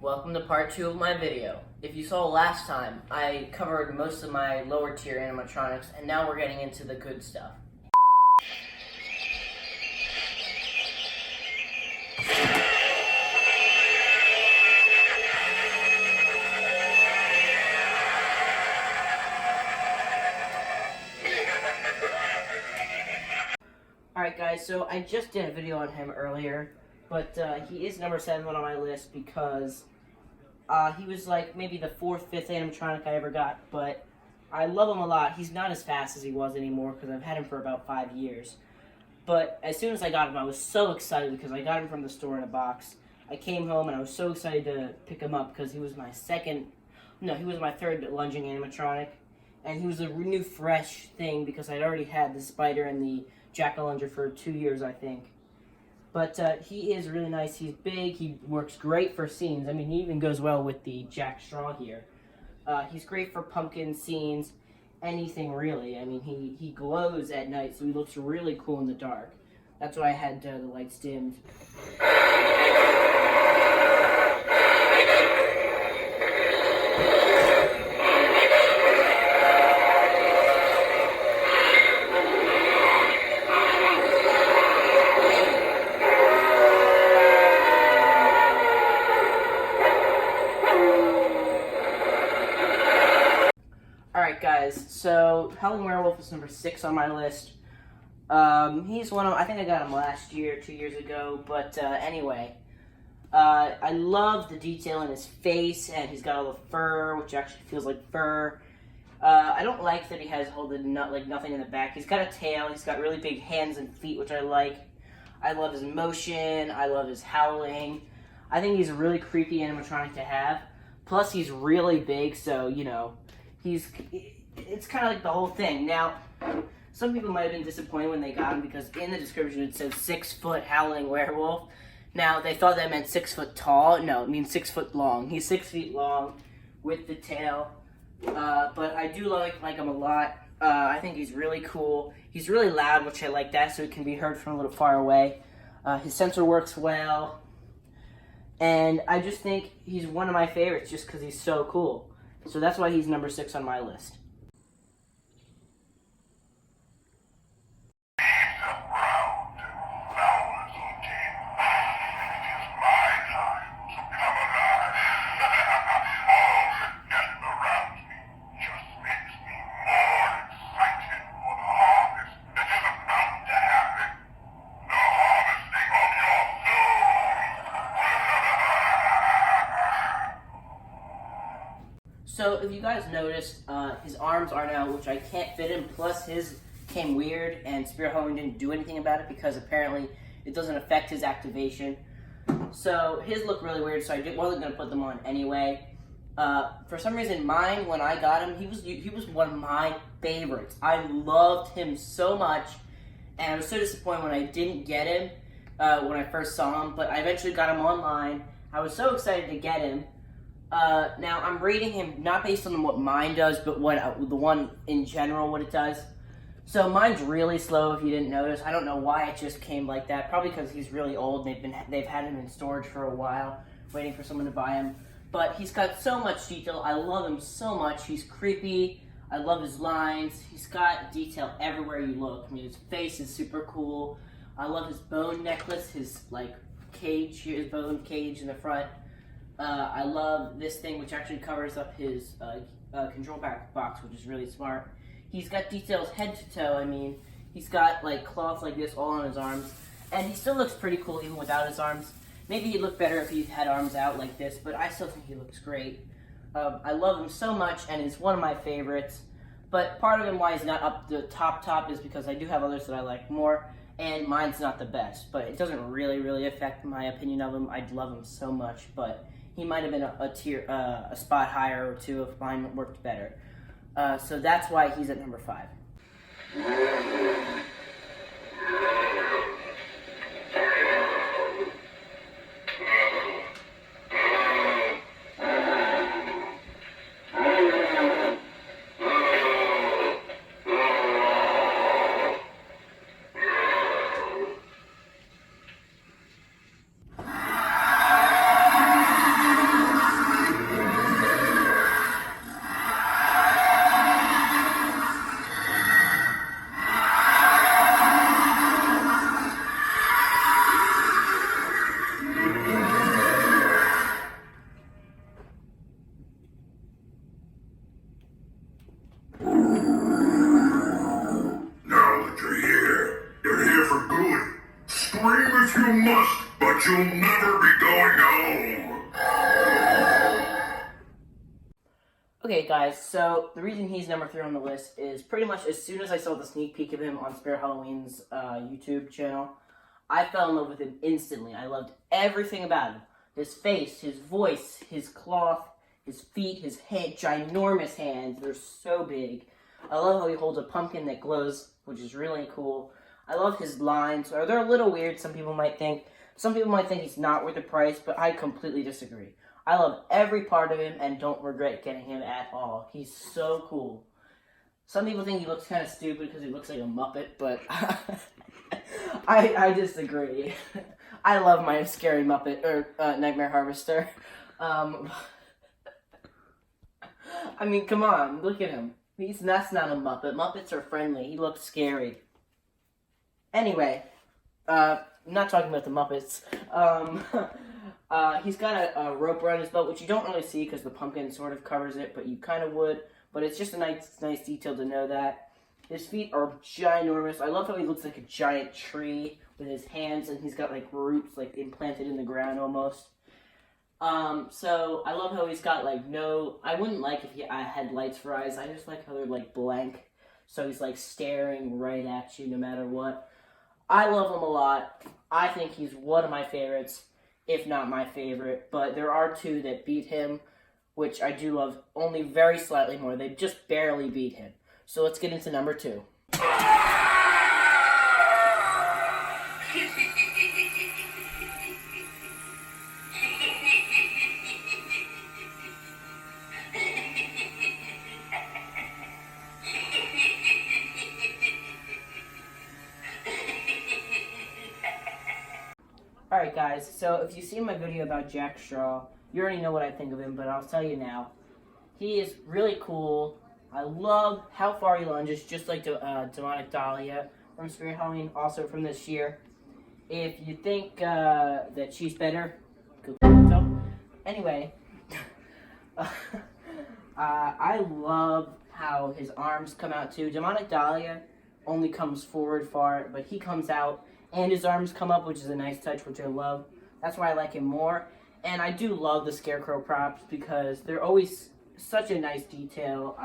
Welcome to part 2 of my video. If you saw last time, I covered most of my lower tier animatronics, and now we're getting into the good stuff. Alright guys, so I just did a video on him earlier, but he is number 7 on my list because he was like maybe the 4th, 5th animatronic I ever got, but I love him a lot. He's not as fast as he was anymore because I've had him for about 5 years. But as soon as I got him, I was so excited because I got him from the store in a box. I came home and I was so excited to pick him up because he was my my 3rd lunging animatronic. And he was a new fresh thing because I'd already had the spider and the jack-o'-lantern for 2 years, I think. But he is really nice. He's big. He works great for scenes. I mean, he even goes well with the Jack Straw here. He's great for pumpkin scenes, anything really. I mean, he glows at night, so he looks really cool in the dark. That's why I had the lights dimmed. Alright guys, so Howling Werewolf is number 6 on my list. He's one of, I think I got him last year, 2 years ago, but anyway. I love the detail in his face, and he's got all the fur, which actually feels like fur. I don't like that he has nothing in the back. He's got a tail, he's got really big hands and feet, which I like. I love his motion, I love his howling. I think he's a really creepy animatronic to have. Plus, he's really big, so, you know, it's kind of like the whole thing. Now, some people might have been disappointed when they got him because in the description it says 6-foot Howling Werewolf. Now, they thought that meant 6 foot tall. No, it means 6 foot long. He's 6 feet long with the tail. But I do like him a lot. I think he's really cool. He's really loud, which I like that, so he can be heard from a little far away. His sensor works well. And I just think he's one of my favorites just because he's so cool. So that's why he's number 6 on my list. So if you guys noticed, his arms are now, which I can't fit in, plus his came weird, and Spirit Howling didn't do anything about it because apparently it doesn't affect his activation. So his look really weird, so I wasn't going to put them on anyway. For some reason, mine, when I got him, he was one of my favorites. I loved him so much, and I was so disappointed when I didn't get him when I first saw him, but I eventually got him online. I was so excited to get him. Now, I'm rating him not based on what mine does, but what the one in general, what it does. So mine's really slow if you didn't notice. I don't know why it just came like that. Probably because he's really old and they've had him in storage for a while, waiting for someone to buy him. But he's got so much detail. I love him so much. He's creepy. I love his lines. He's got detail everywhere you look. I mean, his face is super cool. I love his bone necklace, his cage, his bone cage in the front. I love this thing, which actually covers up his control box, which is really smart. He's got details head to toe. I mean, he's got cloth like this all on his arms, and he still looks pretty cool even without his arms. Maybe he'd look better if he had arms out like this, but I still think he looks great. I love him so much, and he's one of my favorites. But part of him why he's not up the top is because I do have others that I like more, and mine's not the best. But it doesn't really affect my opinion of him. I love him so much, but he might have been a spot higher or 2 if mine worked better. So that's why he's at number 5. You must, but you'll never be going home. Okay, guys, so the reason he's number 3 on the list is pretty much as soon as I saw the sneak peek of him on Spirit Halloween's YouTube channel, I fell in love with him instantly. I loved everything about him. His face, his voice, his cloth, his feet, his head, ginormous hands. They're so big. I love how he holds a pumpkin that glows, which is really cool. I love his lines. They're a little weird, some people might think. Some people might think he's not worth the price, but I completely disagree. I love every part of him and don't regret getting him at all. He's so cool. Some people think he looks kind of stupid because he looks like a Muppet, but I disagree. I love my scary Muppet, or Nightmare Harvester. I mean, come on, look at him. That's not a Muppet. Muppets are friendly. He looks scary. Anyway, I'm not talking about the Muppets. He's got a rope around his belt, which you don't really see because the pumpkin sort of covers it, but you kind of would. But it's just a nice detail to know that. His feet are ginormous. I love how he looks like a giant tree with his hands, and he's got like roots like implanted in the ground almost. So I love how he's got like I wouldn't like if I had lights for eyes. I just like how they're like blank. So he's like staring right at you no matter what. I love him a lot. I think he's one of my favorites, if not my favorite. But there are 2 that beat him, which I do love only very slightly more. They just barely beat him. So let's get into number 2. Alright guys, so if you've seen my video about Jack Straw, you already know what I think of him, but I'll tell you now. He is really cool. I love how far he lunges, just like Demonic Dahlia from Spirit Halloween, also from this year. If you think that she's better, go yourself. Anyway, I love how his arms come out too. Demonic Dahlia only comes forward far, but he comes out and his arms come up, which is a nice touch, which I love. That's why I like him more. And I do love the scarecrow props because they're always such a nice detail.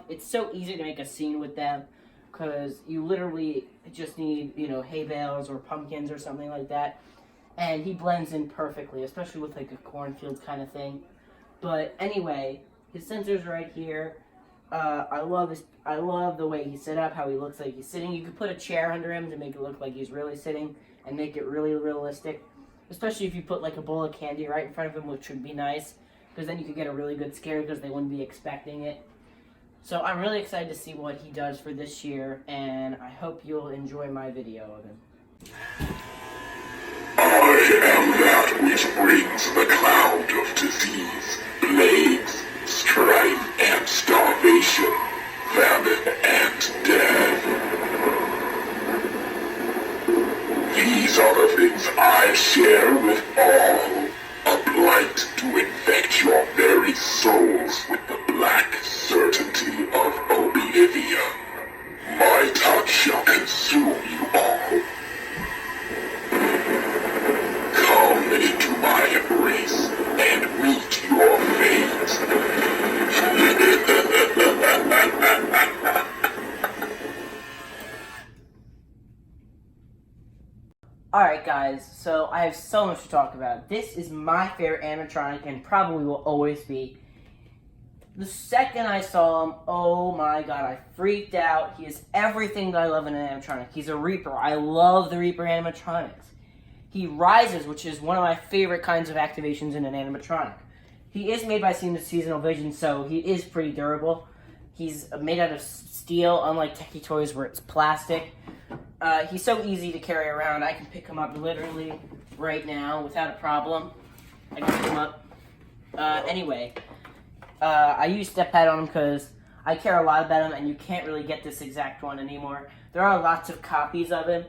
It's so easy to make a scene with them because you literally just need, hay bales or pumpkins or something like that. And he blends in perfectly, especially with like a cornfield kind of thing. But anyway, his sensor's right here. I love the way he's set up, how he looks like he's sitting. You could put a chair under him to make it look like he's really sitting and make it really realistic. Especially if you put like a bowl of candy right in front of him, which would be nice. Because then you could get a really good scare because they wouldn't be expecting it. So I'm really excited to see what he does for this year. And I hope you'll enjoy my video of him. I am that which brings the cloud of disease, plagues, strife and starvation, famine and death. These are the things I share with all, a blight to infect your very souls with the black certainty of oblivion. My touch shall consume you all. Come into my embrace and meet your fate. Alright guys, so I have so much to talk about. This is my favorite animatronic and probably will always be. The second I saw him, oh my god, I freaked out. He is everything that I love in an animatronic. He's a Reaper. I love the Reaper animatronics. He rises, which is one of my favorite kinds of activations in an animatronic. He is made by Seasonal Vision, so he is pretty durable. He's made out of steel, unlike Techie Toys where it's plastic. He's so easy to carry around. I can pick him up literally right now without a problem. I can pick him up. Anyway, I use Step Pad on him because I care a lot about him, and you can't really get this exact one anymore. There are lots of copies of him,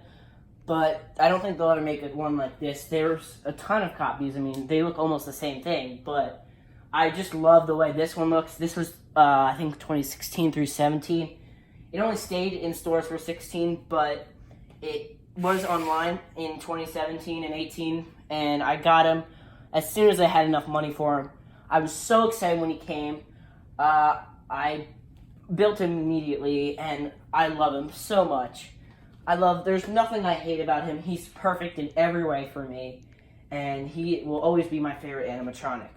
but I don't think they'll ever make one like this. There's a ton of copies. I mean, they look almost the same thing, but I just love the way this one looks. This was, I think, 2016 through 17. It only stayed in stores for 16, but was online in 2017 and 18, and I got him as soon as I had enough money for him. I was so excited when he came. I built him immediately, and I love him so much. There's nothing I hate about him. He's perfect in every way for me, and he will always be my favorite animatronic.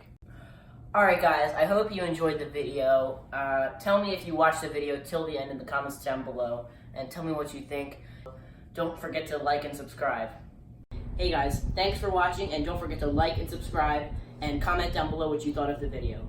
Alright guys, I hope you enjoyed the video. Tell me if you watched the video till the end in the comments down below, and tell me what you think. Don't forget to like and subscribe. Hey guys, thanks for watching, and don't forget to like and subscribe, and comment down below what you thought of the video.